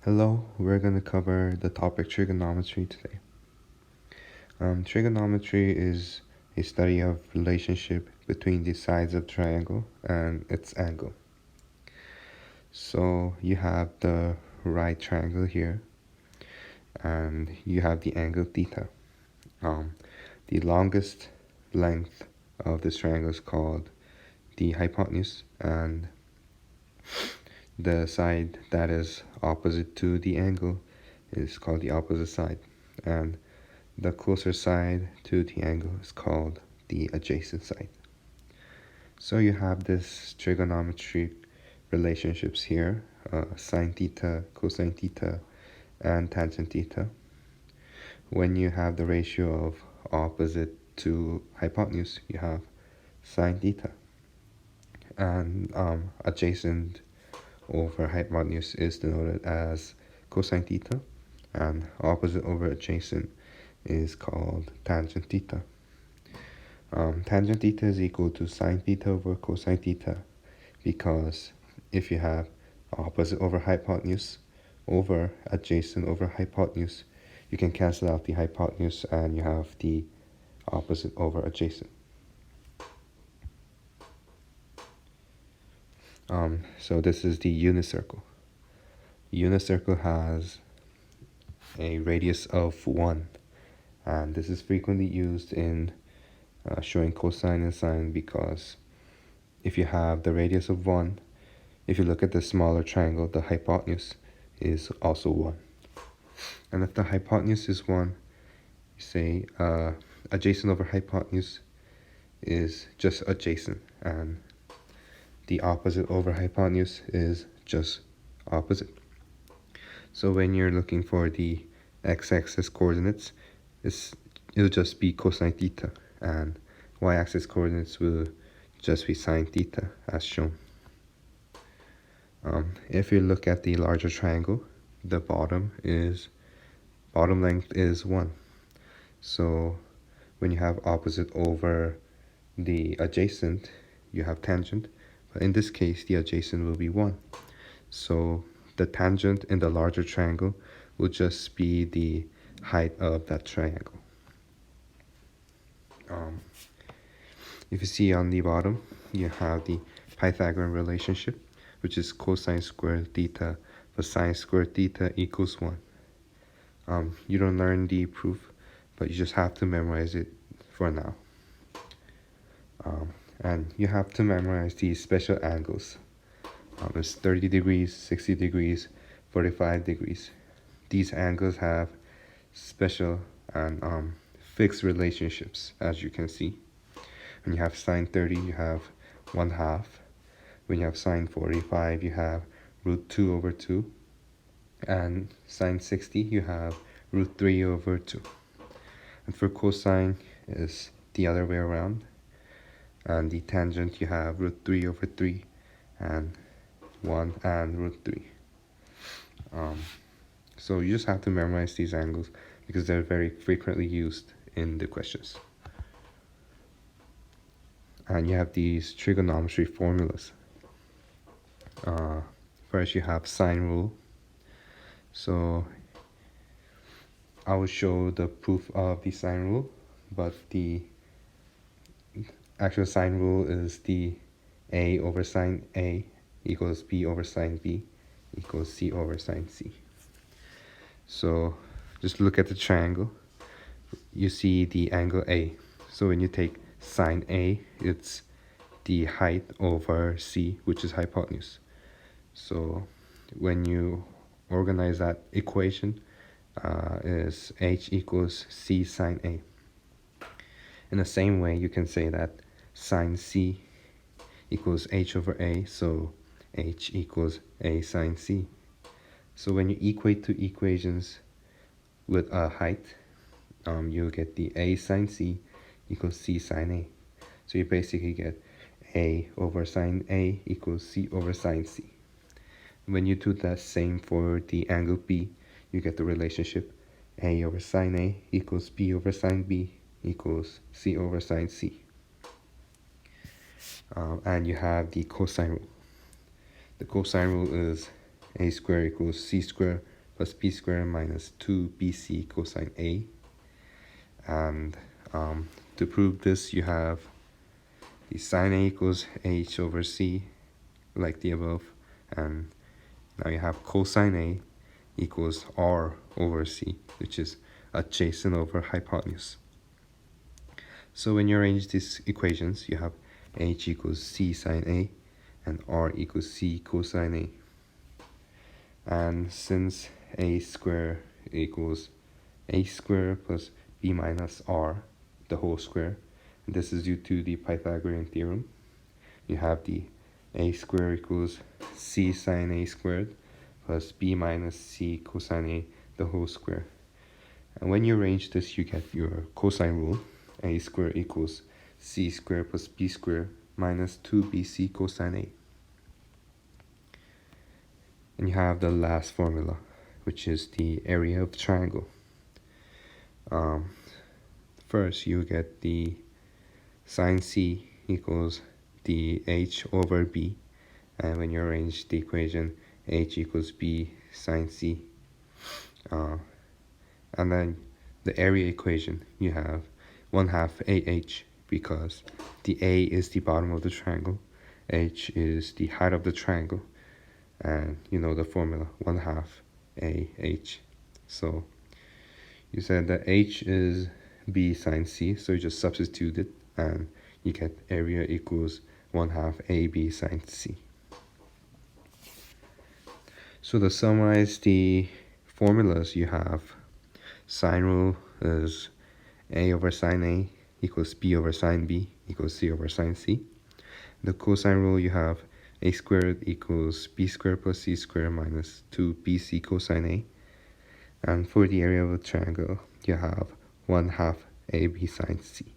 Hello, we're going to cover the topic trigonometry today. Trigonometry is a study of relationship between the sides of triangle and its angle. So you have the right triangle here, and you have the angle theta. The longest length of this triangle is called the hypotenuse, and the side that is opposite to the angle is called the opposite side, and the closer side to the angle is called the adjacent side. So you have this trigonometric relationships here, sine theta, cosine theta, and tangent theta. When you have the ratio of opposite to hypotenuse, you have sine theta, and adjacent over hypotenuse is denoted as cosine theta, and opposite over adjacent is called tangent theta. Tangent theta is equal to sine theta over cosine theta, because if you have opposite over hypotenuse over adjacent over hypotenuse, you can cancel out the hypotenuse and you have the opposite over adjacent. So this is the unit circle. Unit circle has a radius of 1, and this is frequently used in showing cosine and sine, because if you have the radius of 1, if you look at the smaller triangle, the hypotenuse is also 1. And if the hypotenuse is 1, you say adjacent over hypotenuse is just adjacent, and the opposite over hypotenuse is just opposite. So when you're looking for the x-axis coordinates, it'll just be cosine theta, and y-axis coordinates will just be sine theta as shown. If you look at the larger triangle, the bottom length is 1. So when you have opposite over the adjacent, you have tangent, but in this case the adjacent will be 1. So the tangent in the larger triangle will just be the height of that triangle. If you see on the bottom, you have the Pythagorean relationship, which is cosine squared theta plus sine squared theta equals 1. You don't learn the proof, but you just have to memorize it for now. And you have to memorize these special angles. It's 30 degrees, 60 degrees, 45 degrees. These angles have special and fixed relationships, as you can see. When you have sine 30, you have 1/2. When you have sine 45, you have root 2 over 2. And sine 60, you have root 3 over 2. And for cosine, is the other way around. And the tangent, you have root 3 over 3 and 1 and root 3. So you just have to memorize these angles because they're very frequently used in the questions. And you have these trigonometry formulas. First you have sine rule. So I will show the proof of the sine rule, but the actual sine rule is the A over sine A equals B over sine B equals C over sine C. So just look at the triangle. You see the angle A. So when you take sine A, it's the height over C, which is hypotenuse. So when you organize that equation, is H equals C sine A. In the same way, you can say that sine C equals H over A, so H equals A sine C. So when you equate two equations with a height, you'll get the A sine C equals C sine A. So you basically get A over sine A equals C over sine C. When you do the same for the angle B, you get the relationship A over sine A equals B over sine B equals C over sine C. And you have the cosine rule. The cosine rule is A squared equals C squared plus b squared minus 2bc cosine a. And to prove this, you have the sine a equals h over c, like the above, and now you have cosine a equals r over c, which is adjacent over hypotenuse. So when you arrange these equations, you have h equals c sine a and r equals c cosine a. And since a squared equals a squared plus b minus r, the whole square, and this is due to the Pythagorean theorem, you have the a squared equals c sine a squared plus b minus c cosine a, the whole square. And when you arrange this, you get your cosine rule. A squared equals c squared plus b squared minus 2bc cosine a. And you have the last formula, which is the area of the triangle. First, you get the sine c equals the h over b. And when you arrange the equation, h equals b sine c. And then the area equation, you have 1/2 ah, because the a is the bottom of the triangle, h is the height of the triangle, and you know the formula, 1/2 ah. So you said that h is b sine c, so you just substitute it, and you get area equals 1/2 ab sine c. So to summarize the formulas, you have sine rule is a over sine a equals b over sine b equals c over sine c. The cosine rule, you have a squared equals b squared plus c squared minus 2bc cosine a. And for the area of a triangle, you have 1/2 ab sine c.